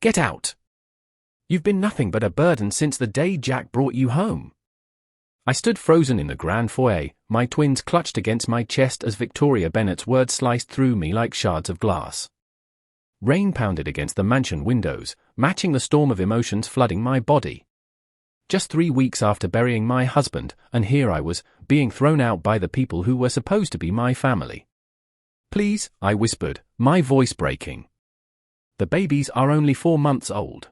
Get out! You've been nothing but a burden since the day Jack brought you home. I stood frozen in the grand foyer, my twins clutched against my chest as Victoria Bennet's words sliced through me like shards of glass. Rain pounded against the mansion windows, matching the storm of emotions flooding my body. Just 3 weeks after burying my husband, and here I was, being thrown out by the people who were supposed to be my family. Please, I whispered, my voice breaking. The babies are only 4 months old.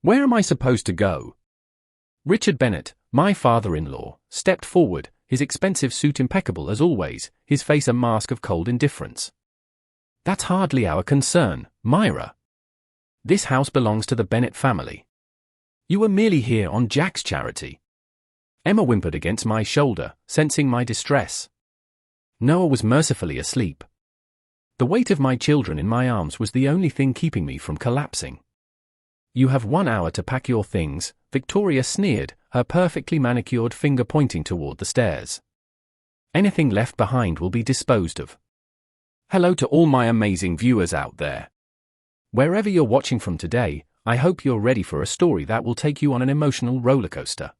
Where am I supposed to go? Richard Bennet, my father-in-law, stepped forward, his expensive suit impeccable as always, his face a mask of cold indifference. That's hardly our concern, Myra. This house belongs to the Bennet family. You were merely here on Jack's charity. Emma whimpered against my shoulder, sensing my distress. Noah was mercifully asleep. The weight of my children in my arms was the only thing keeping me from collapsing. You have 1 hour to pack your things, Victoria sneered, her perfectly manicured finger pointing toward the stairs. Anything left behind will be disposed of. Hello to all my amazing viewers out there. Wherever you're watching from today, I hope you're ready for a story that will take you on an emotional rollercoaster.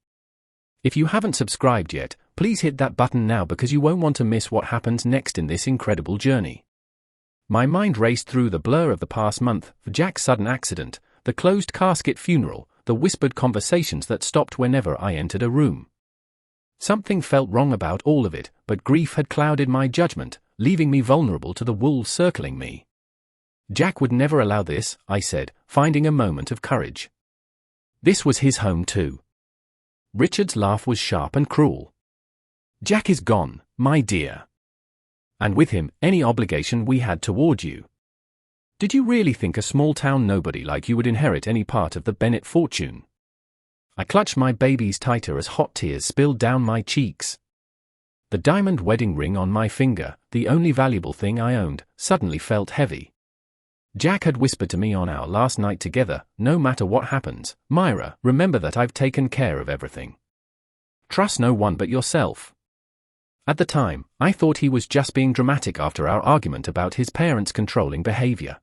If you haven't subscribed yet, please hit that button now because you won't want to miss what happens next in this incredible journey. My mind raced through the blur of the past month, for Jack's sudden accident, the closed casket funeral, the whispered conversations that stopped whenever I entered a room. Something felt wrong about all of it, but grief had clouded my judgment, leaving me vulnerable to the wolves circling me. Jack would never allow this, I said, finding a moment of courage. This was his home too. Richard's laugh was sharp and cruel. Jack is gone, my dear. And with him, any obligation we had toward you. Did you really think a small-town nobody like you would inherit any part of the Bennet fortune? I clutched my babies tighter as hot tears spilled down my cheeks. The diamond wedding ring on my finger, the only valuable thing I owned, suddenly felt heavy. Jack had whispered to me on our last night together, no matter what happens, Myra, remember that I've taken care of everything. Trust no one but yourself. At the time, I thought he was just being dramatic after our argument about his parents' controlling behavior.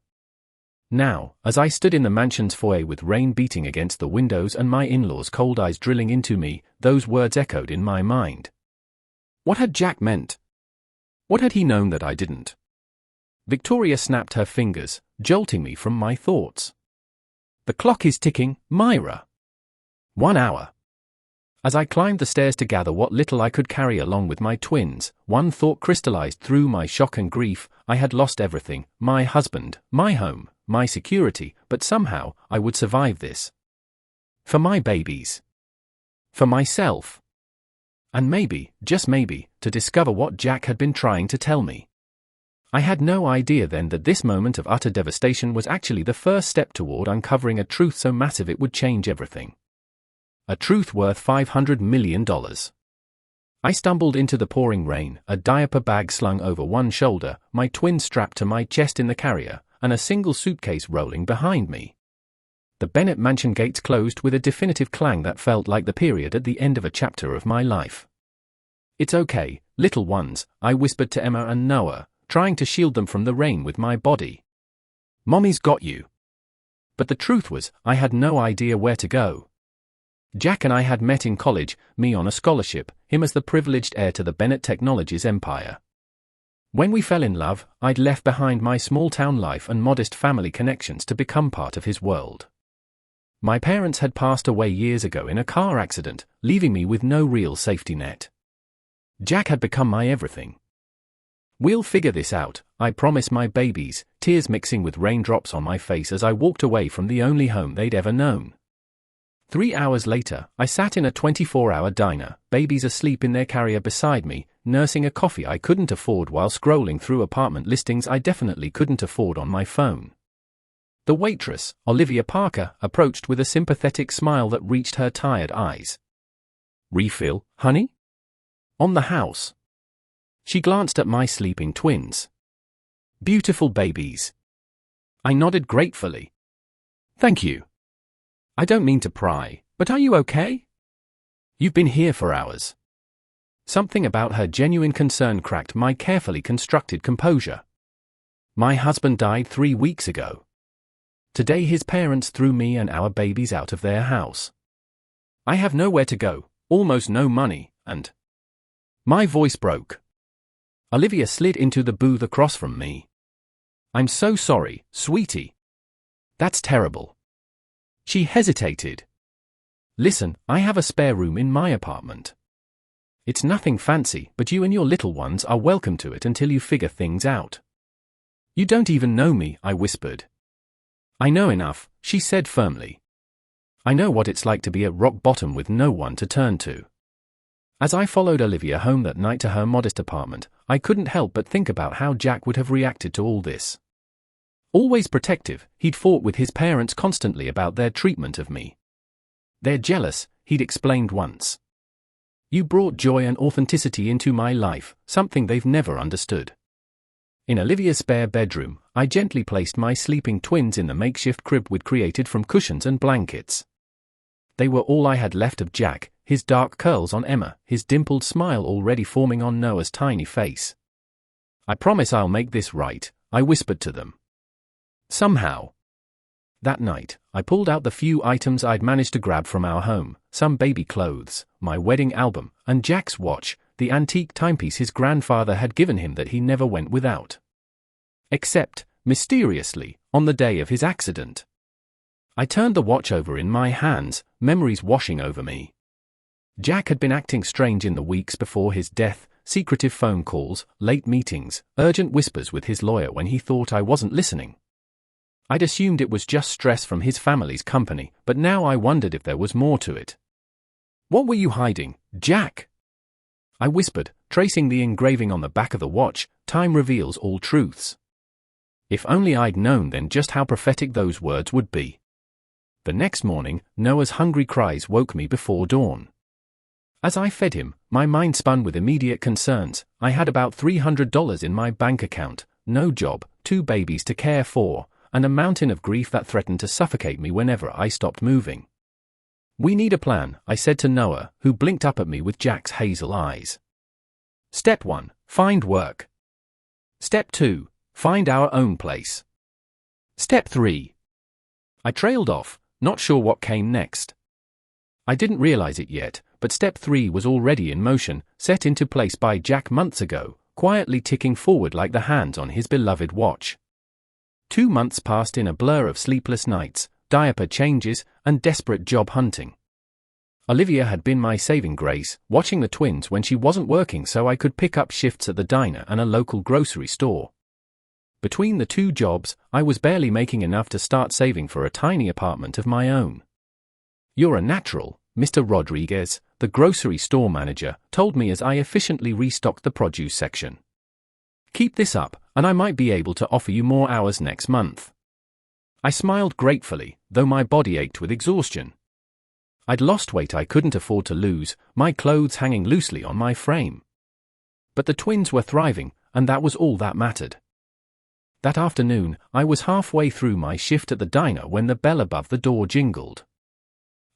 Now, as I stood in the mansion's foyer with rain beating against the windows and my in-laws' cold eyes drilling into me, those words echoed in my mind. What had Jack meant? What had he known that I didn't? Victoria snapped her fingers, jolting me from my thoughts. The clock is ticking, Myra. 1 hour. As I climbed the stairs to gather what little I could carry along with my twins, one thought crystallized through my shock and grief. I had lost everything, my husband, my home, my security, but somehow, I would survive this. For my babies. For myself. And maybe, just maybe, to discover what Jack had been trying to tell me. I had no idea then that this moment of utter devastation was actually the first step toward uncovering a truth so massive it would change everything. A truth worth $500 million. I stumbled into the pouring rain, a diaper bag slung over one shoulder, my twin strapped to my chest in the carrier, and a single suitcase rolling behind me. The Bennet mansion gates closed with a definitive clang that felt like the period at the end of a chapter of my life. It's okay, little ones, I whispered to Emma and Noah, trying to shield them from the rain with my body. Mommy's got you. But the truth was, I had no idea where to go. Jack and I had met in college, me on a scholarship, him as the privileged heir to the Bennet Technologies empire. When we fell in love, I'd left behind my small-town life and modest family connections to become part of his world. My parents had passed away years ago in a car accident, leaving me with no real safety net. Jack had become my everything. We'll figure this out, I promised my babies, tears mixing with raindrops on my face as I walked away from the only home they'd ever known. 3 hours later, I sat in a 24-hour diner, babies asleep in their carrier beside me, nursing a coffee I couldn't afford while scrolling through apartment listings I definitely couldn't afford on my phone. The waitress, Olivia Parker, approached with a sympathetic smile that reached her tired eyes. Refill, honey? On the house. She glanced at my sleeping twins. Beautiful babies. I nodded gratefully. Thank you. I don't mean to pry, but are you okay? You've been here for hours. Something about her genuine concern cracked my carefully constructed composure. My husband died 3 weeks ago. Today his parents threw me and our babies out of their house. I have nowhere to go, almost no money, and... My voice broke. Olivia slid into the booth across from me. I'm so sorry, sweetie. That's terrible. She hesitated. Listen, I have a spare room in my apartment. It's nothing fancy, but you and your little ones are welcome to it until you figure things out. You don't even know me, I whispered. I know enough, she said firmly. I know what it's like to be at rock bottom with no one to turn to. As I followed Olivia home that night to her modest apartment, I couldn't help but think about how Jack would have reacted to all this. Always protective, he'd fought with his parents constantly about their treatment of me. They're jealous, he'd explained once. You brought joy and authenticity into my life, something they've never understood. In Olivia's spare bedroom, I gently placed my sleeping twins in the makeshift crib we'd created from cushions and blankets. They were all I had left of Jack, his dark curls on Emma, his dimpled smile already forming on Noah's tiny face. I promise I'll make this right, I whispered to them. Somehow. That night, I pulled out the few items I'd managed to grab from our home, some baby clothes, my wedding album, and Jack's watch, the antique timepiece his grandfather had given him that he never went without. Except, mysteriously, on the day of his accident. I turned the watch over in my hands, memories washing over me. Jack had been acting strange in the weeks before his death, secretive phone calls, late meetings, urgent whispers with his lawyer when he thought I wasn't listening. I'd assumed it was just stress from his family's company, but now I wondered if there was more to it. What were you hiding, Jack? I whispered, tracing the engraving on the back of the watch, time reveals all truths. If only I'd known then just how prophetic those words would be. The next morning, Noah's hungry cries woke me before dawn. As I fed him, my mind spun with immediate concerns. I had about $300 in my bank account, no job, 2 babies to care for, and a mountain of grief that threatened to suffocate me whenever I stopped moving. We need a plan, I said to Noah, who blinked up at me with Jack's hazel eyes. Step 1, find work. Step 2, find our own place. Step 3. I trailed off, not sure what came next. I didn't realize it yet, but step 3 was already in motion, set into place by Jack months ago, quietly ticking forward like the hands on his beloved watch. 2 months passed in a blur of sleepless nights, diaper changes, and desperate job hunting. Olivia had been my saving grace, watching the twins when she wasn't working so I could pick up shifts at the diner and a local grocery store. Between the 2 jobs, I was barely making enough to start saving for a tiny apartment of my own. You're a natural, Mr. Rodriguez, the grocery store manager, told me as I efficiently restocked the produce section. Keep this up, and I might be able to offer you more hours next month. I smiled gratefully, though my body ached with exhaustion. I'd lost weight I couldn't afford to lose, my clothes hanging loosely on my frame. But the twins were thriving, and that was all that mattered. That afternoon, I was halfway through my shift at the diner when the bell above the door jingled.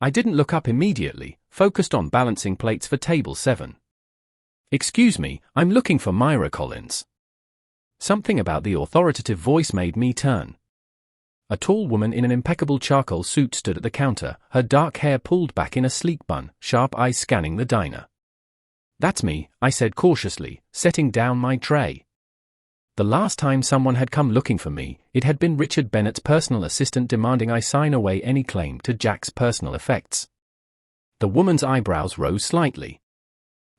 I didn't look up immediately, focused on balancing plates for table 7. Excuse me, I'm looking for Myra Collins. Something about the authoritative voice made me turn. A tall woman in an impeccable charcoal suit stood at the counter, her dark hair pulled back in a sleek bun, sharp eyes scanning the diner. That's me, I said cautiously, setting down my tray. The last time someone had come looking for me, it had been Richard Bennett's personal assistant demanding I sign away any claim to Jack's personal effects. The woman's eyebrows rose slightly.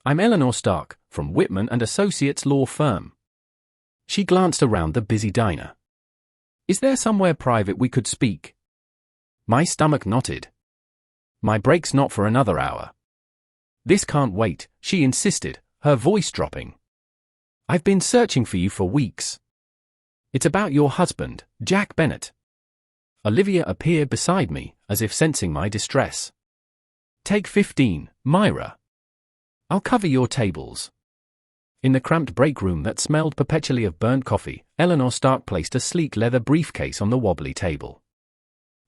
I'm Eleanor Stark, from Whitman & Associates law firm. She glanced around the busy diner. Is there somewhere private we could speak? My stomach knotted. My break's not for another hour. This can't wait, she insisted, her voice dropping. I've been searching for you for weeks. It's about your husband, Jack Bennett. Olivia appeared beside me, as if sensing my distress. Take 15, Myra. I'll cover your tables. In the cramped break room that smelled perpetually of burnt coffee, Eleanor Stark placed a sleek leather briefcase on the wobbly table.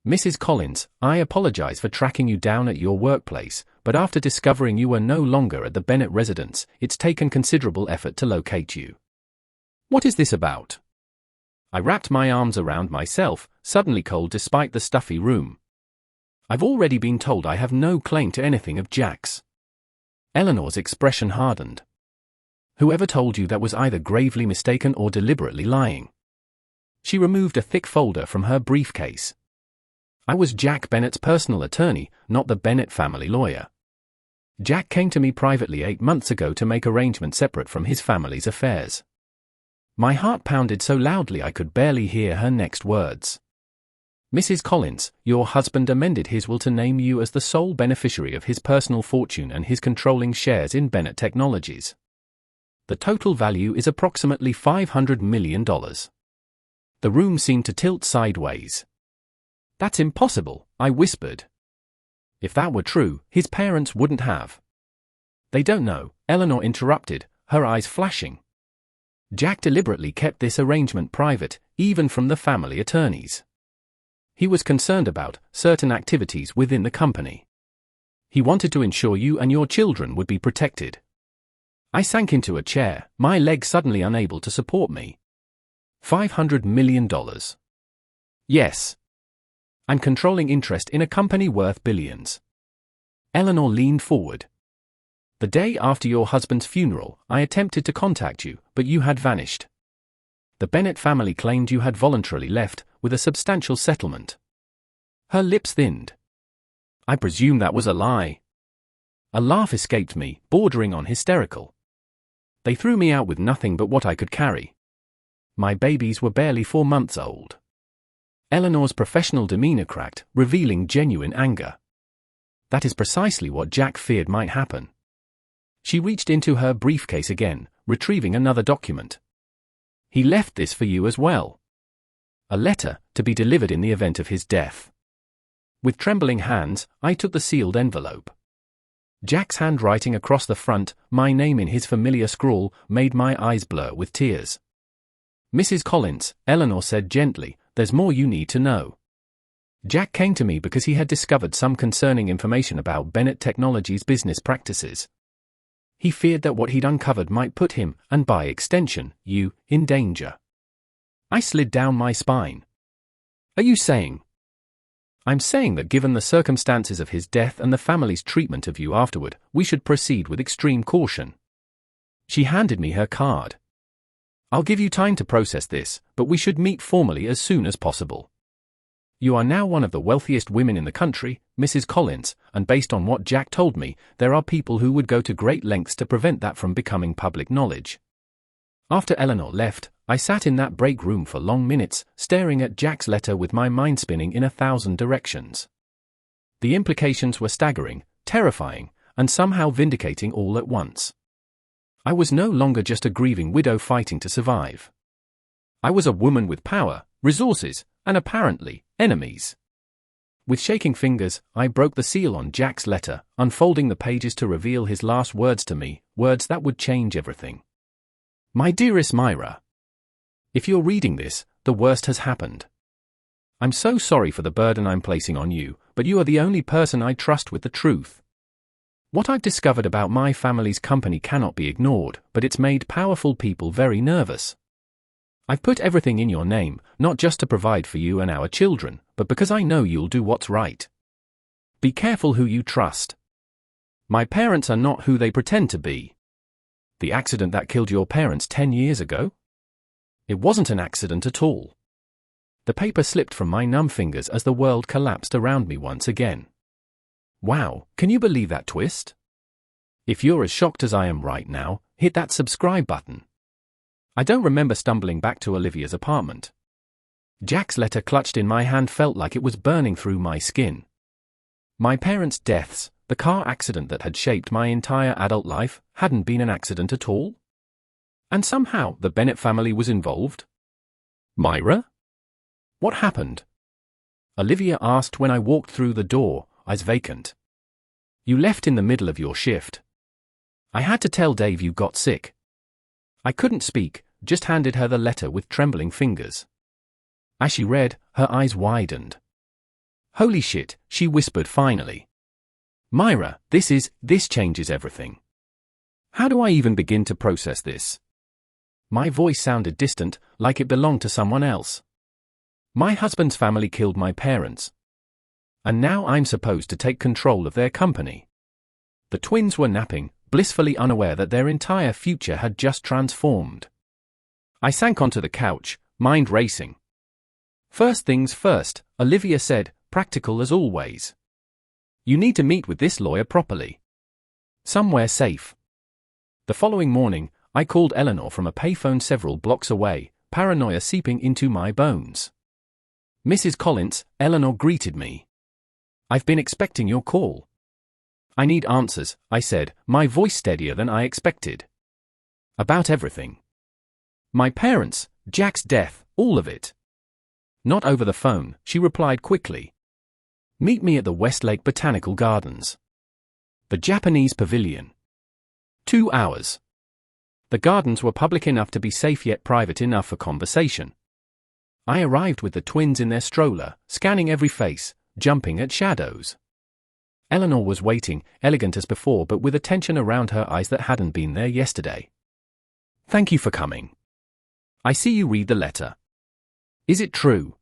Mrs. Collins, I apologize for tracking you down at your workplace, but after discovering you were no longer at the Bennett residence, it's taken considerable effort to locate you. What is this about? I wrapped my arms around myself, suddenly cold despite the stuffy room. I've already been told I have no claim to anything of Jack's. Eleanor's expression hardened. Whoever told you that was either gravely mistaken or deliberately lying. She removed a thick folder from her briefcase. I was Jack Bennett's personal attorney, not the Bennett family lawyer. Jack came to me privately 8 months ago to make arrangements separate from his family's affairs. My heart pounded so loudly I could barely hear her next words. Mrs. Collins, your husband amended his will to name you as the sole beneficiary of his personal fortune and his controlling shares in Bennett Technologies. The total value is approximately $500 million. The room seemed to tilt sideways. That's impossible, I whispered. If that were true, his parents wouldn't have. They don't know, Eleanor interrupted, her eyes flashing. Jack deliberately kept this arrangement private, even from the family attorneys. He was concerned about certain activities within the company. He wanted to ensure you and your children would be protected. I sank into a chair, my leg suddenly unable to support me. $500 million. Yes. I'm controlling interest in a company worth billions. Eleanor leaned forward. The day after your husband's funeral, I attempted to contact you, but you had vanished. The Bennett family claimed you had voluntarily left, with a substantial settlement. Her lips thinned. I presume that was a lie. A laugh escaped me, bordering on hysterical. They threw me out with nothing but what I could carry. My babies were barely 4 months old. Eleanor's professional demeanor cracked, revealing genuine anger. That is precisely what Jack feared might happen. She reached into her briefcase again, retrieving another document. He left this for you as well. A letter, to be delivered in the event of his death. With trembling hands, I took the sealed envelope. Jack's handwriting across the front, my name in his familiar scrawl, made my eyes blur with tears. Mrs. Collins, Eleanor said gently, there's more you need to know. Jack came to me because he had discovered some concerning information about Bennett Technologies' business practices. He feared that what he'd uncovered might put him, and by extension, you, in danger. I slid down my spine. Are you saying? I'm saying that given the circumstances of his death and the family's treatment of you afterward, we should proceed with extreme caution. She handed me her card. I'll give you time to process this, but we should meet formally as soon as possible. You are now one of the wealthiest women in the country, Mrs. Collins, and based on what Jack told me, there are people who would go to great lengths to prevent that from becoming public knowledge. After Eleanor left, I sat in that break room for long minutes, staring at Jack's letter with my mind spinning in 1,000 directions. The implications were staggering, terrifying, and somehow vindicating all at once. I was no longer just a grieving widow fighting to survive. I was a woman with power, resources, and apparently, enemies. With shaking fingers, I broke the seal on Jack's letter, unfolding the pages to reveal his last words to me, words that would change everything. My dearest Myra. If you're reading this, the worst has happened. I'm so sorry for the burden I'm placing on you, but you are the only person I trust with the truth. What I've discovered about my family's company cannot be ignored, but it's made powerful people very nervous. I've put everything in your name, not just to provide for you and our children, but because I know you'll do what's right. Be careful who you trust. My parents are not who they pretend to be. The accident that killed your parents 10 years ago? It wasn't an accident at all. The paper slipped from my numb fingers as the world collapsed around me once again. Wow, can you believe that twist? If you're as shocked as I am right now, hit that subscribe button. I don't remember stumbling back to Olivia's apartment. Jack's letter clutched in my hand felt like it was burning through my skin. My parents' deaths, the car accident that had shaped my entire adult life, hadn't been an accident at all? And somehow the Bennett family was involved? Myra? What happened? Olivia asked when I walked through the door, eyes vacant. You left in the middle of your shift. I had to tell Dave you got sick. I couldn't speak, just handed her the letter with trembling fingers. As she read, her eyes widened. Holy shit, she whispered finally. Myra, this changes everything. How do I even begin to process this? My voice sounded distant, like it belonged to someone else. My husband's family killed my parents. And now I'm supposed to take control of their company. The twins were napping, blissfully unaware that their entire future had just transformed. I sank onto the couch, mind racing. First things first, Olivia said, practical as always. You need to meet with this lawyer properly. Somewhere safe. The following morning, I called Eleanor from a payphone several blocks away, paranoia seeping into my bones. Mrs. Collins, Eleanor greeted me. I've been expecting your call. I need answers, I said, my voice steadier than I expected. About everything. My parents, Jack's death, all of it. Not over the phone, she replied quickly. Meet me at the Westlake Botanical Gardens. The Japanese Pavilion. 2 hours. The gardens were public enough to be safe yet private enough for conversation. I arrived with the twins in their stroller, scanning every face, jumping at shadows. Eleanor was waiting, elegant as before but with a tension around her eyes that hadn't been there yesterday. Thank you for coming. I see you read the letter. Is it true?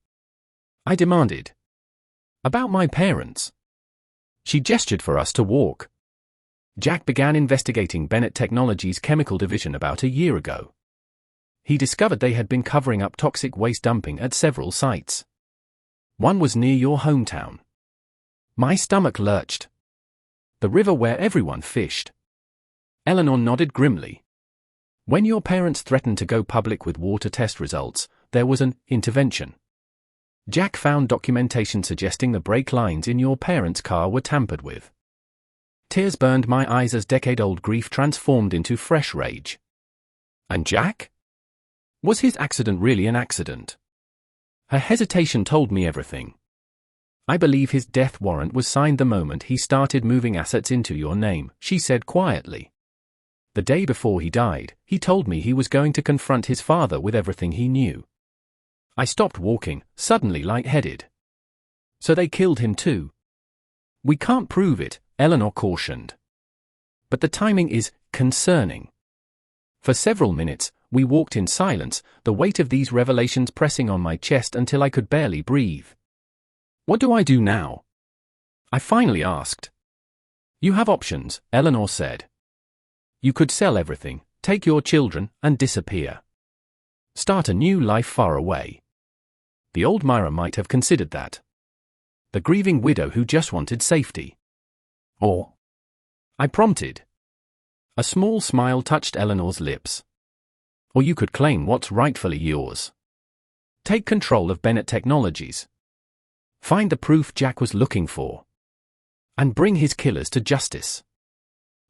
I demanded. About my parents. She gestured for us to walk. Jack began investigating Bennett Technologies' chemical division about a year ago. He discovered they had been covering up toxic waste dumping at several sites. One was near your hometown. My stomach lurched. The river where everyone fished. Eleanor nodded grimly. When your parents threatened to go public with water test results, there was an intervention. Jack found documentation suggesting the brake lines in your parents' car were tampered with. Tears burned my eyes as decade-old grief transformed into fresh rage. And Jack? Was his accident really an accident? Her hesitation told me everything. I believe his death warrant was signed the moment he started moving assets into your name, she said quietly. The day before he died, he told me he was going to confront his father with everything he knew. I stopped walking, suddenly lightheaded. So they killed him too. We can't prove it, Eleanor cautioned. But the timing is concerning. For several minutes, we walked in silence, the weight of these revelations pressing on my chest until I could barely breathe. What do I do now? I finally asked. You have options, Eleanor said. You could sell everything, take your children, and disappear. Start a new life far away. The old Myra might have considered that. The grieving widow who just wanted safety. Or? I prompted. A small smile touched Eleanor's lips. Or you could claim what's rightfully yours. Take control of Bennett Technologies. Find the proof Jack was looking for. And bring his killers to justice.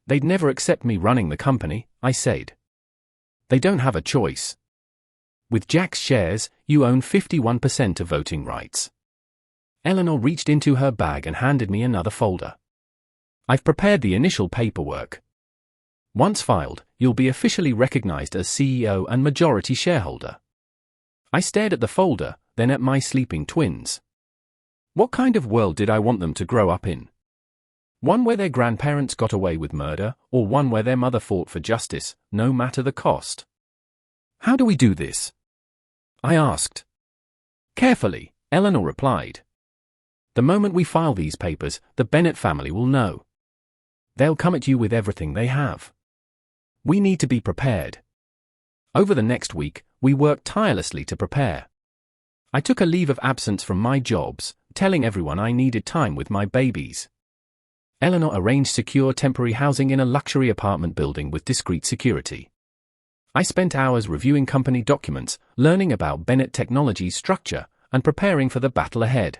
They'd never accept me running the company, I said. They don't have a choice. With Jack's shares, you own 51% of voting rights. Eleanor reached into her bag and handed me another folder. I've prepared the initial paperwork. Once filed, you'll be officially recognized as CEO and majority shareholder. I stared at the folder, then at my sleeping twins. What kind of world did I want them to grow up in? One where their grandparents got away with murder, or one where their mother fought for justice, no matter the cost? How do we do this? I asked. Carefully, Eleanor replied. The moment we file these papers, the Bennett family will know. They'll come at you with everything they have. We need to be prepared. Over the next week, we worked tirelessly to prepare. I took a leave of absence from my jobs, telling everyone I needed time with my babies. Eleanor arranged secure temporary housing in a luxury apartment building with discreet security. I spent hours reviewing company documents, learning about Bennett Technologies' structure, and preparing for the battle ahead.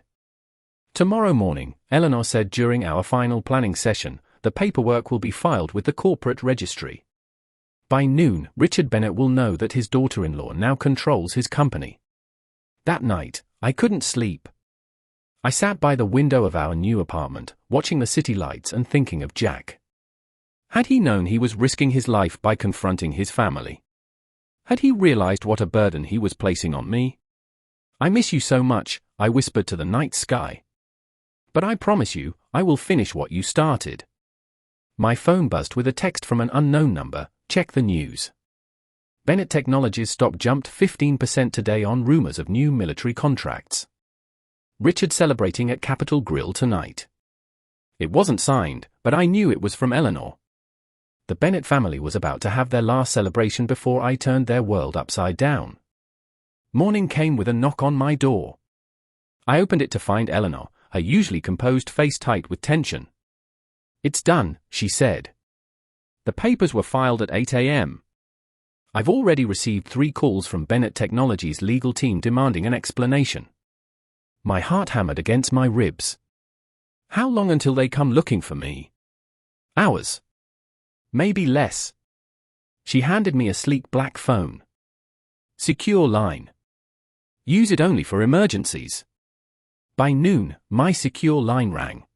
Tomorrow morning, Eleanor said during our final planning session, the paperwork will be filed with the corporate registry. By noon, Richard Bennett will know that his daughter-in-law now controls his company. That night, I couldn't sleep. I sat by the window of our new apartment, watching the city lights and thinking of Jack. Had he known he was risking his life by confronting his family? Had he realized what a burden he was placing on me? I miss you so much, I whispered to the night sky. But I promise you, I will finish what you started. My phone buzzed with a text from an unknown number. Check the news. Bennett Technologies stock jumped 15% today on rumors of new military contracts. Richard celebrating at Capitol Grill tonight. It wasn't signed, but I knew it was from Eleanor. The Bennett family was about to have their last celebration before I turned their world upside down. Morning came with a knock on my door. I opened it to find Eleanor, her usually composed face tight with tension. "It's done," she said. "The papers were filed at 8 a.m. I've already received 3 calls from Bennett Technologies' legal team demanding an explanation." My heart hammered against my ribs. How long until they come looking for me? Hours. Maybe less. She handed me a sleek black phone. Secure line. Use it only for emergencies. By noon, my secure line rang.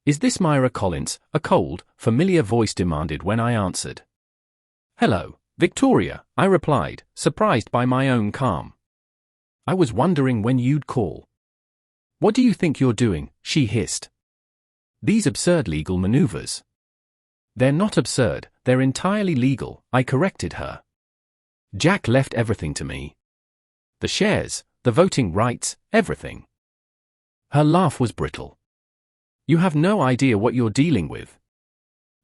"Is this Myra Collins?" a cold, familiar voice demanded when I answered. "Hello, Victoria," I replied, surprised by my own calm. "I was wondering when you'd call." "What do you think you're doing?" she hissed. "These absurd legal maneuvers." "They're not absurd, they're entirely legal," I corrected her. "Jack left everything to me. The shares, the voting rights, everything." Her laugh was brittle. "You have no idea what you're dealing with.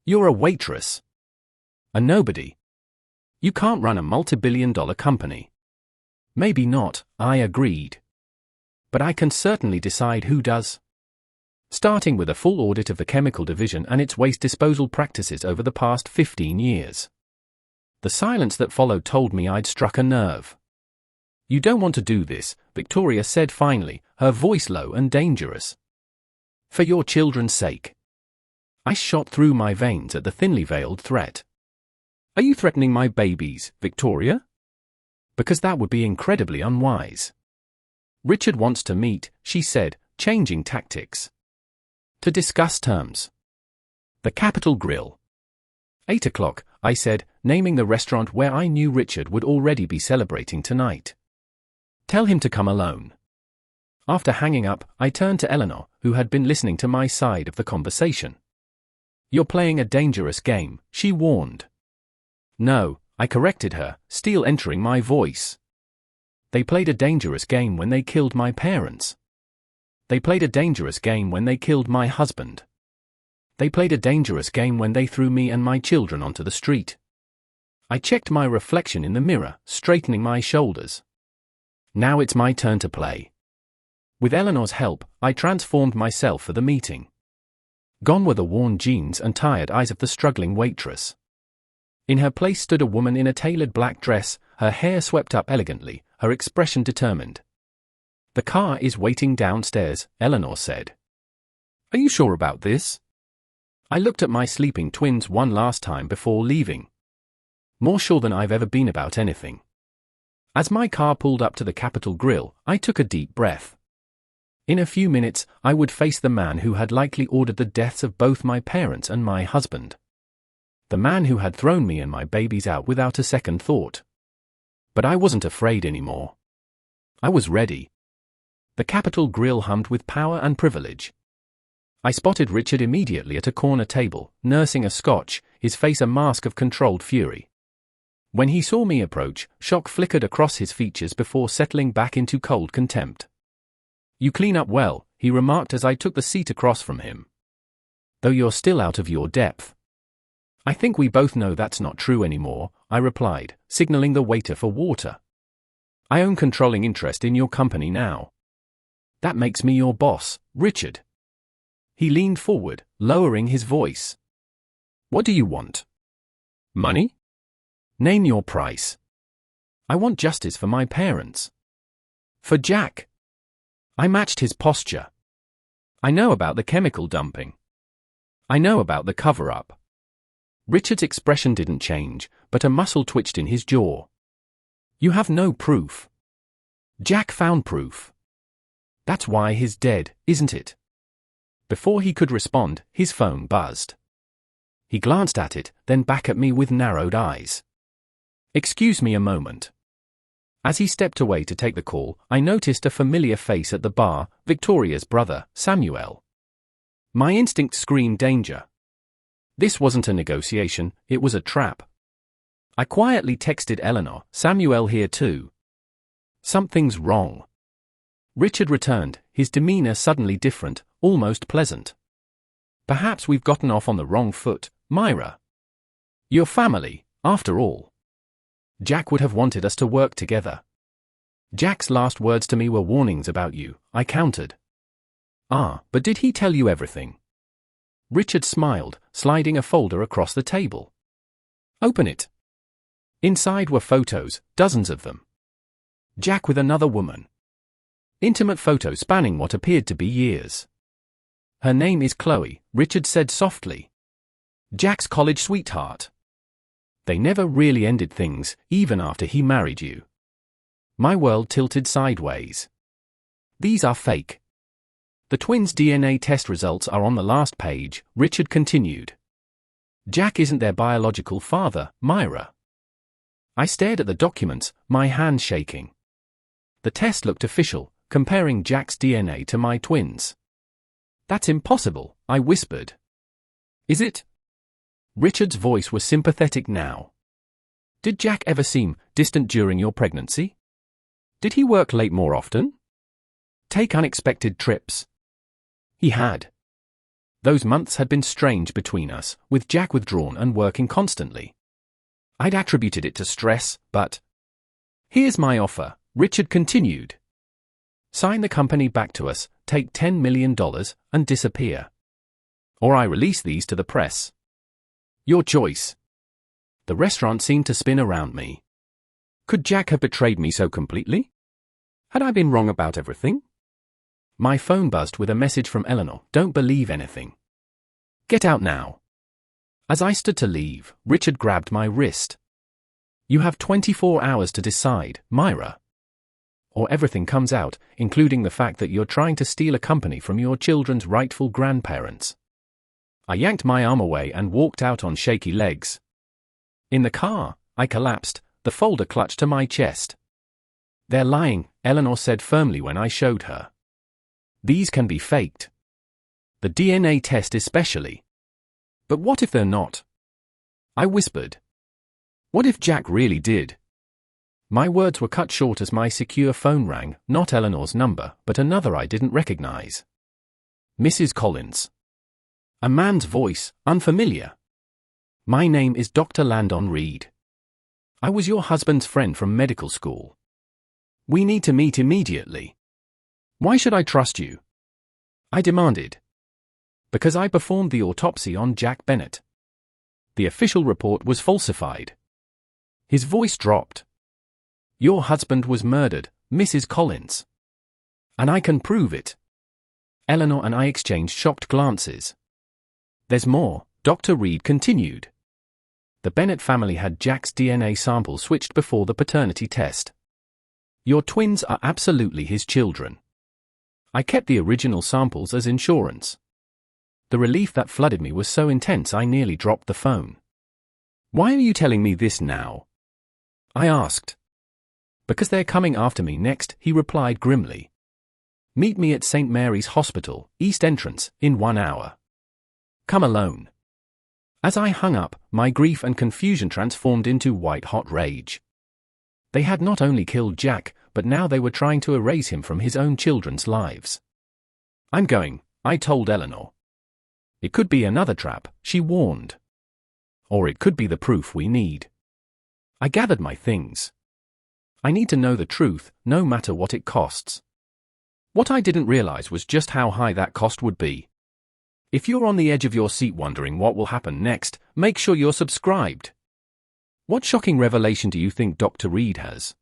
You're a waitress. A nobody. You can't run a multi-billion-dollar company." "Maybe not," I agreed. "But I can certainly decide who does." Starting with a full audit of the chemical division and its waste disposal practices over the past 15 years. The silence that followed told me I'd struck a nerve. "You don't want to do this," Victoria said finally, her voice low and dangerous. "For your children's sake." I shot through my veins at the thinly veiled threat. "Are you threatening my babies, Victoria?" "Because that would be incredibly unwise." "Richard wants to meet," she said, changing tactics. "To discuss terms." "The Capitol Grill." 8 o'clock, I said, naming the restaurant where I knew Richard would already be celebrating tonight. "Tell him to come alone." After hanging up, I turned to Eleanor, who had been listening to my side of the conversation. "You're playing a dangerous game," she warned. "No," I corrected her, steel entering my voice. "They played a dangerous game when they killed my parents. They played a dangerous game when they killed my husband. They played a dangerous game when they threw me and my children onto the street." I checked my reflection in the mirror, straightening my shoulders. Now it's my turn to play. With Eleanor's help, I transformed myself for the meeting. Gone were the worn jeans and tired eyes of the struggling waitress. In her place stood a woman in a tailored black dress, her hair swept up elegantly, her expression determined. "The car is waiting downstairs," Eleanor said. "Are you sure about this?" I looked at my sleeping twins one last time before leaving. More sure than I've ever been about anything. As my car pulled up to the Capitol Grill, I took a deep breath. In a few minutes, I would face the man who had likely ordered the deaths of both my parents and my husband. The man who had thrown me and my babies out without a second thought. But I wasn't afraid anymore. I was ready. The Capitol Grill hummed with power and privilege. I spotted Richard immediately at a corner table, nursing a scotch, his face a mask of controlled fury. When he saw me approach, shock flickered across his features before settling back into cold contempt. "You clean up well," he remarked as I took the seat across from him. "Though you're still out of your depth." "I think we both know that's not true anymore," I replied, signaling the waiter for water. "I own controlling interest in your company now." "That makes me your boss, Richard." He leaned forward, lowering his voice. "What do you want? Money? Name your price." "I want justice for my parents." "For Jack." I matched his posture. "I know about the chemical dumping. I know about the cover-up." Richard's expression didn't change, but a muscle twitched in his jaw. "You have no proof." "Jack found proof. That's why he's dead, isn't it?" Before he could respond, his phone buzzed. He glanced at it, then back at me with narrowed eyes. "Excuse me a moment." As he stepped away to take the call, I noticed a familiar face at the bar, Victoria's brother, Samuel. My instinct screamed danger. This wasn't a negotiation, it was a trap. I quietly texted Eleanor, "Samuel here too. Something's wrong." Richard returned, his demeanor suddenly different, almost pleasant. "Perhaps we've gotten off on the wrong foot, Myra. Your family, after all. Jack would have wanted us to work together." "Jack's last words to me were warnings about you," I countered. "Ah, but did he tell you everything?" Richard smiled, sliding a folder across the table. "Open it." Inside were photos, dozens of them. Jack with another woman. Intimate photos spanning what appeared to be years. "Her name is Chloe," Richard said softly. "Jack's college sweetheart. They never really ended things, even after he married you." My world tilted sideways. "These are fake. The twins' DNA test results are on the last page," Richard continued. "Jack isn't their biological father, Myra." I stared at the documents, my hands shaking. The test looked official, comparing Jack's DNA to my twins. "That's impossible," I whispered. "Is it?" Richard's voice was sympathetic now. "Did Jack ever seem distant during your pregnancy? Did he work late more often? Take unexpected trips?" He had. Those months had been strange between us, with Jack withdrawn and working constantly. I'd attributed it to stress, but... "Here's my offer," Richard continued. "Sign the company back to us, take $10 million, and disappear. Or I release these to the press. Your choice." The restaurant seemed to spin around me. Could Jack have betrayed me so completely? Had I been wrong about everything? My phone buzzed with a message from Eleanor, "Don't believe anything. Get out now." As I stood to leave, Richard grabbed my wrist. "You have 24 hours to decide, Myra. Or everything comes out, including the fact that you're trying to steal a company from your children's rightful grandparents." I yanked my arm away and walked out on shaky legs. In the car, I collapsed, the folder clutched to my chest. "They're lying," Eleanor said firmly when I showed her. "These can be faked. The DNA test especially." "But what if they're not?" I whispered. "What if Jack really did?" My words were cut short as my secure phone rang, not Eleanor's number, but another I didn't recognize. Mrs. Collins. A man's voice, unfamiliar. "My name is Dr. Landon Reed. I was your husband's friend from medical school. We need to meet immediately." "Why should I trust you?" I demanded. "Because I performed the autopsy on Jack Bennett. The official report was falsified." His voice dropped. "Your husband was murdered, Mrs. Collins. And I can prove it." Eleanor and I exchanged shocked glances. "There's more," Dr. Reed continued. "The Bennett family had Jack's DNA sample switched before the paternity test. Your twins are absolutely his children. I kept the original samples as insurance." The relief that flooded me was so intense I nearly dropped the phone. "Why are you telling me this now?" I asked. "Because they're coming after me next," he replied grimly. "Meet me at St. Mary's Hospital, East Entrance, in 1 hour. Come alone." As I hung up, my grief and confusion transformed into white-hot rage. They had not only killed Jack, but now they were trying to erase him from his own children's lives. "I'm going," I told Eleanor. "It could be another trap," she warned. "Or it could be the proof we need." I gathered my things. I need to know the truth, no matter what it costs. What I didn't realize was just how high that cost would be. If you're on the edge of your seat wondering what will happen next, make sure you're subscribed. What shocking revelation do you think Dr. Reed has?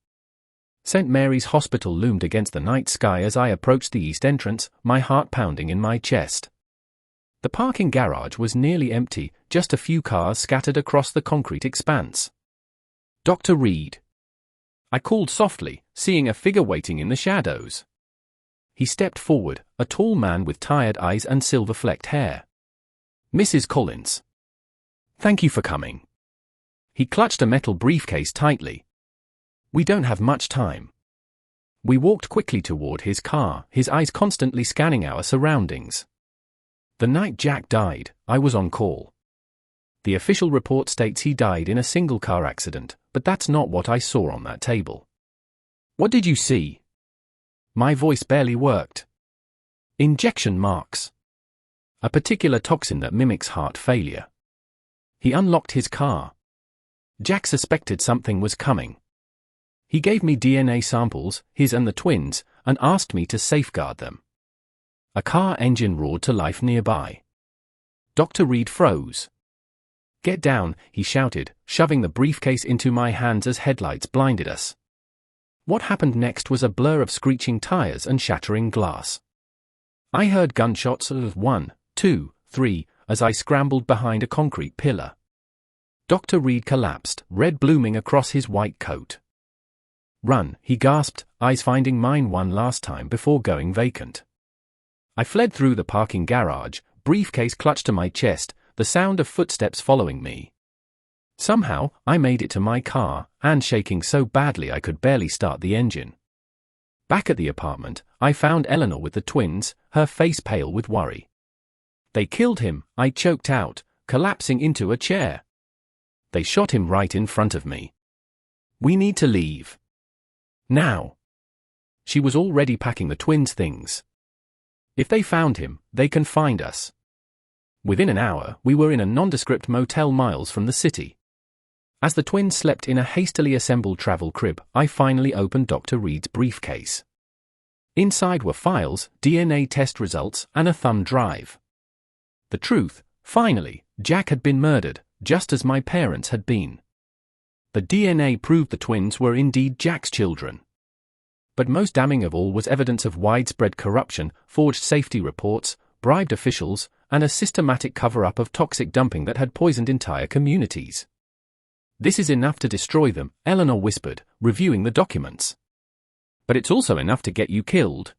St. Mary's Hospital loomed against the night sky as I approached the east entrance, my heart pounding in my chest. The parking garage was nearly empty, just a few cars scattered across the concrete expanse. "Dr. Reed." I called softly, seeing a figure waiting in the shadows. He stepped forward, a tall man with tired eyes and silver-flecked hair. "Mrs. Collins. Thank you for coming." He clutched a metal briefcase tightly. "We don't have much time." We walked quickly toward his car, his eyes constantly scanning our surroundings. The night Jack died, I was on call. The official report states he died in a single car accident, but that's not what I saw on that table. What did you see? My voice barely worked. Injection marks. A particular toxin that mimics heart failure. He unlocked his car. Jack suspected something was coming. He gave me DNA samples, his and the twins, and asked me to safeguard them. A car engine roared to life nearby. Dr. Reed froze. Get down, he shouted, shoving the briefcase into my hands as headlights blinded us. What happened next was a blur of screeching tires and shattering glass. I heard gunshots of 1, 2, 3, as I scrambled behind a concrete pillar. Dr. Reed collapsed, red blooming across his white coat. Run, he gasped, eyes finding mine one last time before going vacant. I fled through the parking garage, briefcase clutched to my chest, the sound of footsteps following me. Somehow, I made it to my car, and shaking so badly I could barely start the engine. Back at the apartment, I found Eleanor with the twins, her face pale with worry. They killed him, I choked out, collapsing into a chair. They shot him right in front of me. We need to leave. Now. She was already packing the twins' things. If they found him, they can find us. Within an hour, we were in a nondescript motel miles from the city. As the twins slept in a hastily assembled travel crib, I finally opened Dr. Reed's briefcase. Inside were files, DNA test results, and a thumb drive. The truth, finally, Jack had been murdered, just as my parents had been. The DNA proved the twins were indeed Jack's children. But most damning of all was evidence of widespread corruption, forged safety reports, bribed officials, and a systematic cover-up of toxic dumping that had poisoned entire communities. This is enough to destroy them, Eleanor whispered, reviewing the documents. But it's also enough to get you killed.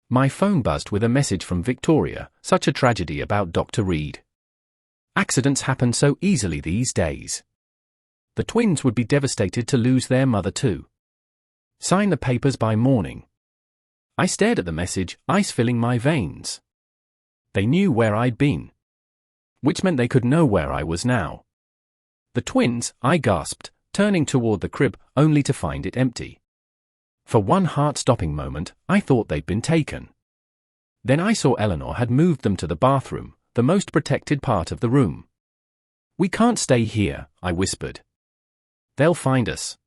My phone buzzed with a message from Victoria, such a tragedy about Dr. Reed. Accidents happen so easily these days. The twins would be devastated to lose their mother too. Sign the papers by morning. I stared at the message, ice filling my veins. They knew where I'd been. Which meant they could know where I was now. The twins, I gasped, turning toward the crib, only to find it empty. For one heart-stopping moment, I thought they'd been taken. Then I saw Eleanor had moved them to the bathroom, the most protected part of the room. We can't stay here, I whispered. They'll find us.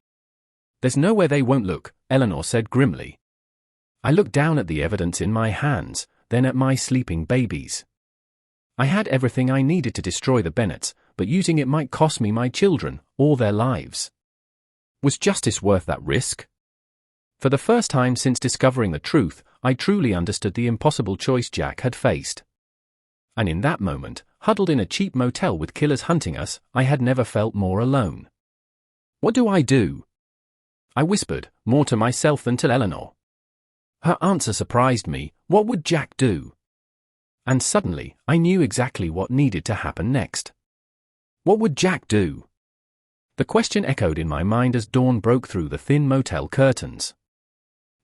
There's nowhere they won't look, Eleanor said grimly. I looked down at the evidence in my hands, then at my sleeping babies. I had everything I needed to destroy the Bennetts, but using it might cost me my children, all their lives. Was justice worth that risk? For the first time since discovering the truth, I truly understood the impossible choice Jack had faced. And in that moment, huddled in a cheap motel with killers hunting us, I had never felt more alone. What do I do? I whispered, more to myself than to Eleanor. Her answer surprised me. What would Jack do? And suddenly, I knew exactly what needed to happen next. What would Jack do? The question echoed in my mind as dawn broke through the thin motel curtains.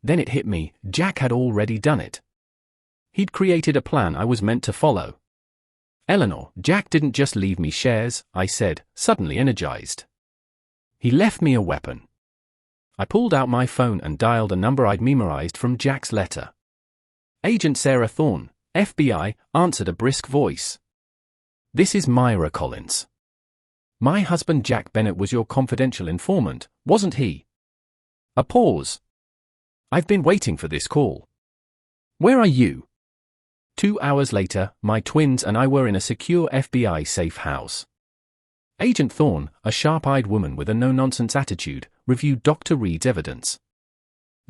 Then it hit me, Jack had already done it. He'd created a plan I was meant to follow. Eleanor, Jack didn't just leave me shares, I said, suddenly energized. He left me a weapon. I pulled out my phone and dialed a number I'd memorized from Jack's letter. Agent Sarah Thorne, FBI, answered a brisk voice. This is Myra Collins. My husband Jack Bennett was your confidential informant, wasn't he? A pause. I've been waiting for this call. Where are you? 2 hours later, my twins and I were in a secure FBI safe house. Agent Thorne, a sharp-eyed woman with a no-nonsense attitude, reviewed Dr. Reed's evidence.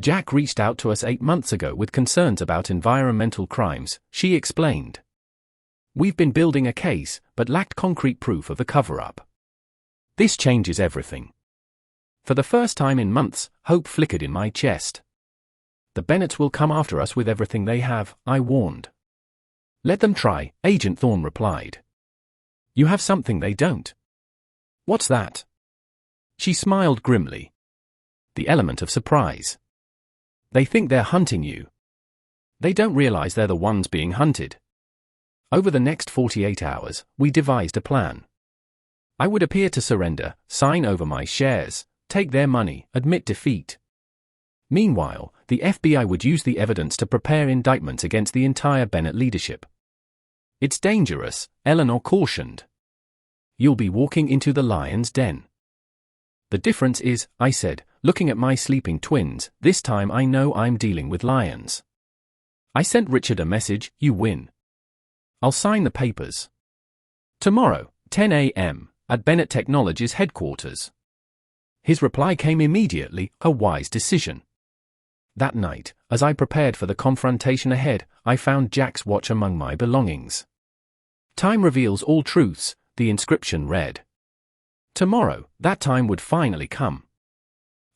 Jack reached out to us 8 months ago with concerns about environmental crimes, she explained. We've been building a case, but lacked concrete proof of a cover-up. This changes everything. For the first time in months, hope flickered in my chest. The Bennetts will come after us with everything they have, I warned. Let them try, Agent Thorne replied. You have something they don't. What's that? She smiled grimly. The element of surprise. They think they're hunting you. They don't realize they're the ones being hunted. Over the next 48 hours, we devised a plan. I would appear to surrender, sign over my shares, take their money, admit defeat. Meanwhile, the FBI would use the evidence to prepare indictments against the entire Bennett leadership. It's dangerous, Eleanor cautioned. You'll be walking into the lion's den. The difference is, I said, looking at my sleeping twins, this time I know I'm dealing with lions. I sent Richard a message, you win. I'll sign the papers. Tomorrow, 10 a.m., at Bennett Technologies headquarters. His reply came immediately, a wise decision. That night, as I prepared for the confrontation ahead, I found Jack's watch among my belongings. Time reveals all truths, the inscription read. Tomorrow, that time would finally come.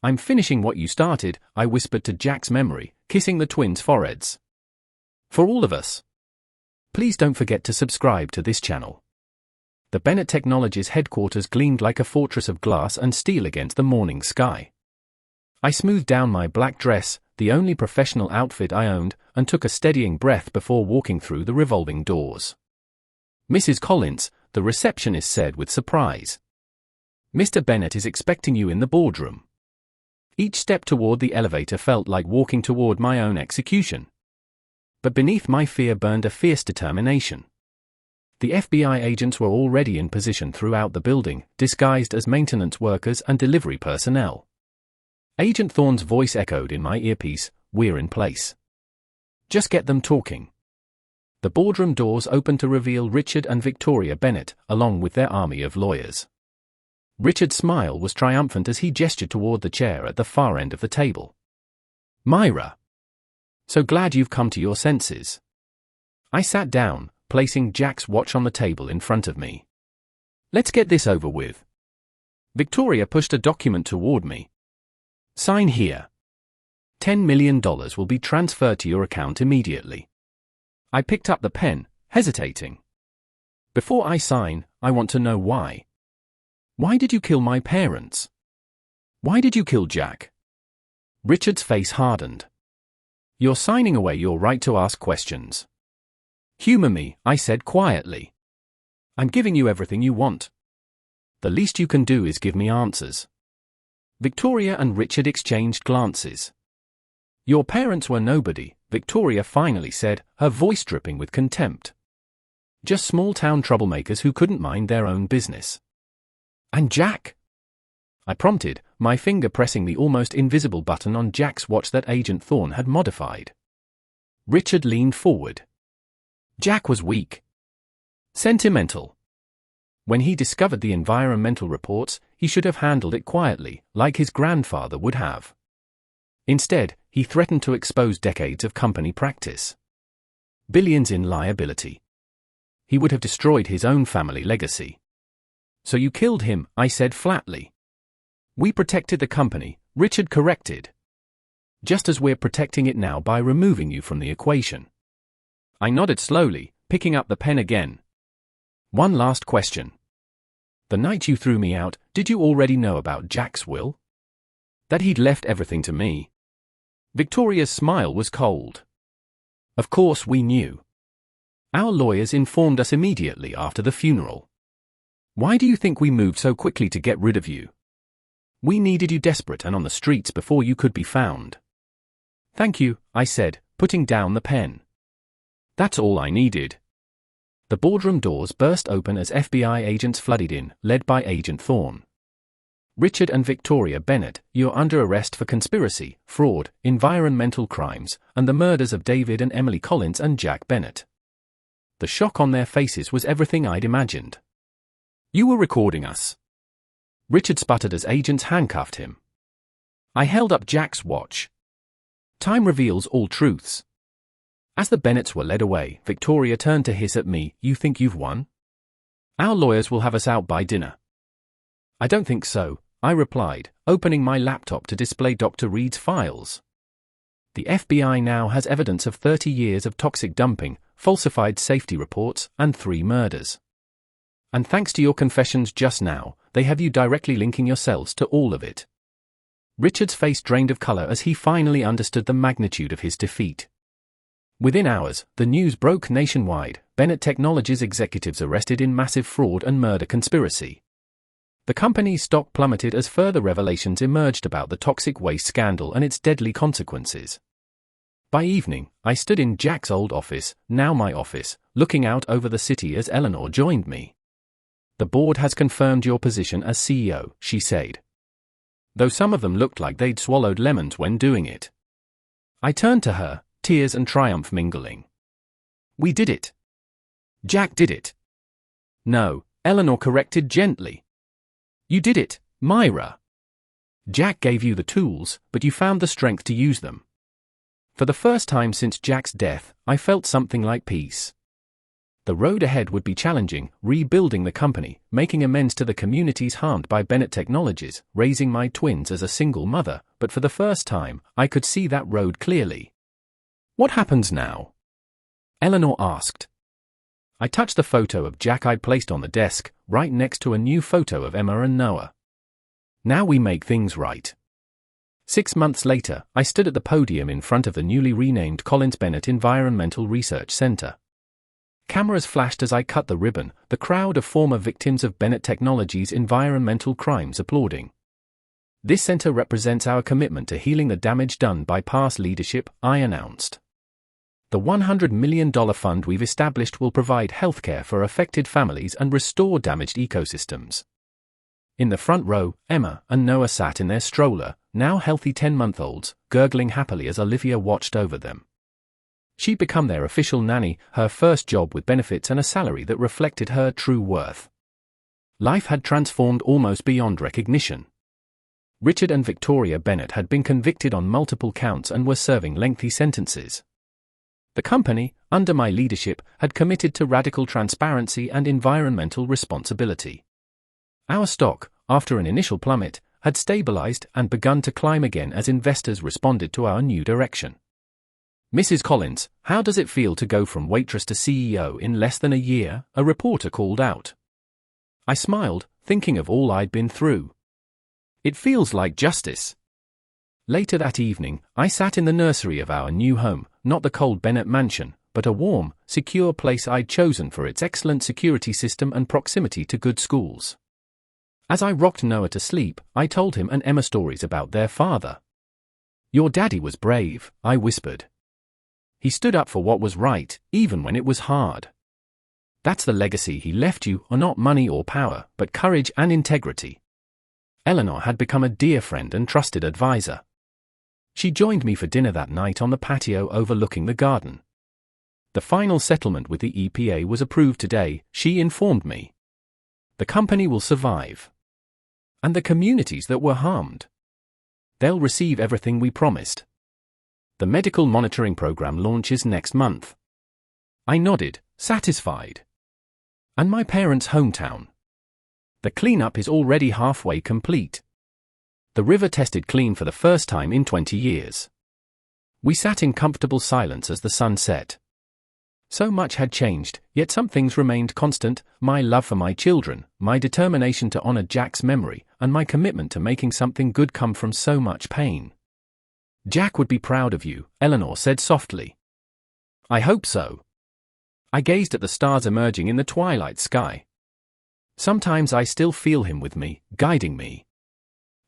I'm finishing what you started, I whispered to Jack's memory, kissing the twins' foreheads. For all of us. Please don't forget to subscribe to this channel. The Bennett Technologies headquarters gleamed like a fortress of glass and steel against the morning sky. I smoothed down my black dress, the only professional outfit I owned, and took a steadying breath before walking through the revolving doors. Mrs. Collins, the receptionist said with surprise. Mr. Bennett is expecting you in the boardroom. Each step toward the elevator felt like walking toward my own execution. But beneath my fear burned a fierce determination. The FBI agents were already in position throughout the building, disguised as maintenance workers and delivery personnel. Agent Thorne's voice echoed in my earpiece, "We're in place. Just get them talking." The boardroom doors opened to reveal Richard and Victoria Bennett, along with their army of lawyers. Richard's smile was triumphant as he gestured toward the chair at the far end of the table. "Myra. So glad you've come to your senses." I sat down, placing Jack's watch on the table in front of me. "Let's get this over with." Victoria pushed a document toward me. "Sign here. $10 million will be transferred to your account immediately." I picked up the pen, hesitating. "Before I sign, I want to know why. Why did you kill my parents? Why did you kill Jack?" Richard's face hardened. "You're signing away your right to ask questions." "Humor me," I said quietly. "I'm giving you everything you want. The least you can do is give me answers." Victoria and Richard exchanged glances. "Your parents were nobody," Victoria finally said, her voice dripping with contempt. "Just small-town troublemakers who couldn't mind their own business." "And Jack?" I prompted, my finger pressing the almost invisible button on Jack's watch that Agent Thorne had modified. Richard leaned forward. "Jack was weak. Sentimental. When he discovered the environmental reports, he should have handled it quietly, like his grandfather would have. Instead, he threatened to expose decades of company practice. Billions in liability. He would have destroyed his own family legacy." "So you killed him," I said flatly. "We protected the company," Richard corrected. "Just as we're protecting it now by removing you from the equation." I nodded slowly, picking up the pen again. "One last question. The night you threw me out, did you already know about Jack's will? That he'd left everything to me?" Victoria's smile was cold. "Of course we knew. Our lawyers informed us immediately after the funeral. Why do you think we moved so quickly to get rid of you? We needed you desperate and on the streets before you could be found." "Thank you," I said, putting down the pen. "That's all I needed." The boardroom doors burst open as FBI agents flooded in, led by Agent Thorne. "Richard and Victoria Bennett, you're under arrest for conspiracy, fraud, environmental crimes, and the murders of David and Emily Collins and Jack Bennett." The shock on their faces was everything I'd imagined. "You were recording us." Richard sputtered as agents handcuffed him. I held up Jack's watch. Time reveals all truths. As the Bennetts were led away, Victoria turned to hiss at me, "You think you've won? Our lawyers will have us out by dinner." "I don't think so," I replied, opening my laptop to display Dr. Reed's files. "The FBI now has evidence of 30 years of toxic dumping, falsified safety reports, and 3 murders. And thanks to your confessions just now, they have you directly linking yourselves to all of it." Richard's face drained of color as he finally understood the magnitude of his defeat. Within hours, the news broke nationwide: Bennett Technologies executives arrested in massive fraud and murder conspiracy. The company's stock plummeted as further revelations emerged about the toxic waste scandal and its deadly consequences. By evening, I stood in Jack's old office, now my office, looking out over the city as Eleanor joined me. "The board has confirmed your position as CEO," she said. Though some of them looked like they'd swallowed lemons when doing it. I turned to her, tears and triumph mingling. "We did it. Jack did it." "No," Eleanor corrected gently. "You did it, Myra. Jack gave you the tools, but you found the strength to use them." For the first time since Jack's death, I felt something like peace. The road ahead would be challenging, rebuilding the company, making amends to the communities harmed by Bennett Technologies, raising my twins as a single mother, but for the first time, I could see that road clearly. "What happens now?" Eleanor asked. I touched the photo of Jack I'd placed on the desk, right next to a new photo of Emma and Noah. "Now we make things right." 6 months later, I stood at the podium in front of the newly renamed Collins Bennett Environmental Research Center. Cameras flashed as I cut the ribbon, the crowd of former victims of Bennett Technologies' environmental crimes applauding. "This center represents our commitment to healing the damage done by past leadership," I announced. "The $100 million fund we've established will provide healthcare for affected families and restore damaged ecosystems." In the front row, Emma and Noah sat in their stroller, now healthy 10-month-olds, gurgling happily as Olivia watched over them. She'd become their official nanny, her first job with benefits and a salary that reflected her true worth. Life had transformed almost beyond recognition. Richard and Victoria Bennett had been convicted on multiple counts and were serving lengthy sentences. The company, under my leadership, had committed to radical transparency and environmental responsibility. Our stock, after an initial plummet, had stabilized and begun to climb again as investors responded to our new direction. "Mrs. Collins, how does it feel to go from waitress to CEO in less than a year?" a reporter called out. I smiled, thinking of all I'd been through. "It feels like justice." Later that evening, I sat in the nursery of our new home, not the cold Bennett mansion, but a warm, secure place I'd chosen for its excellent security system and proximity to good schools. As I rocked Noah to sleep, I told him and Emma stories about their father. "Your daddy was brave," I whispered. "He stood up for what was right, even when it was hard. That's the legacy he left you, or not money or power, but courage and integrity." Eleanor had become a dear friend and trusted advisor. She joined me for dinner that night on the patio overlooking the garden. "The final settlement with the EPA was approved today," she informed me. "The company will survive. And the communities that were harmed. They'll receive everything we promised. The medical monitoring program launches next month." I nodded, satisfied. "And my parents' hometown? The cleanup is already halfway complete. The river tested clean for the first time in 20 years. We sat in comfortable silence as the sun set. So much had changed, yet some things remained constant: my love for my children, my determination to honor Jack's memory, and my commitment to making something good come from so much pain. "Jack would be proud of you," Eleanor said softly. "I hope so." I gazed at the stars emerging in the twilight sky. Sometimes I still feel him with me, guiding me.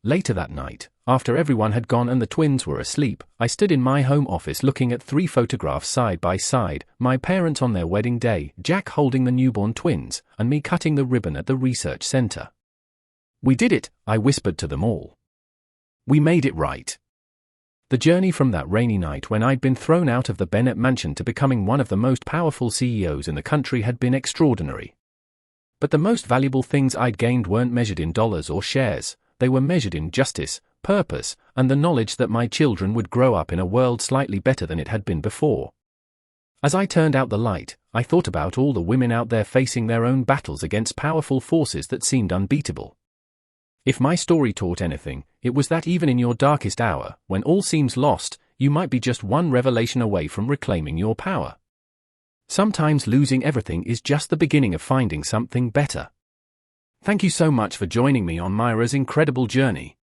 Later that night, after everyone had gone and the twins were asleep, I stood in my home office looking at 3 photographs side by side, my parents on their wedding day, Jack holding the newborn twins, and me cutting the ribbon at the research center. "We did it," I whispered to them all. "We made it right." The journey from that rainy night when I'd been thrown out of the Bennett mansion to becoming one of the most powerful CEOs in the country had been extraordinary. But the most valuable things I'd gained weren't measured in dollars or shares. They were measured in justice, purpose, and the knowledge that my children would grow up in a world slightly better than it had been before. As I turned out the light, I thought about all the women out there facing their own battles against powerful forces that seemed unbeatable. If my story taught anything, it was that even in your darkest hour, when all seems lost, you might be just one revelation away from reclaiming your power. Sometimes losing everything is just the beginning of finding something better. Thank you so much for joining me on Myra's incredible journey.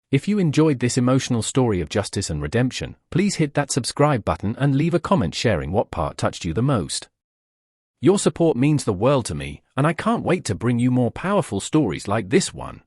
If you enjoyed this emotional story of justice and redemption, please hit that subscribe button and leave a comment sharing what part touched you the most. Your support means the world to me, and I can't wait to bring you more powerful stories like this one.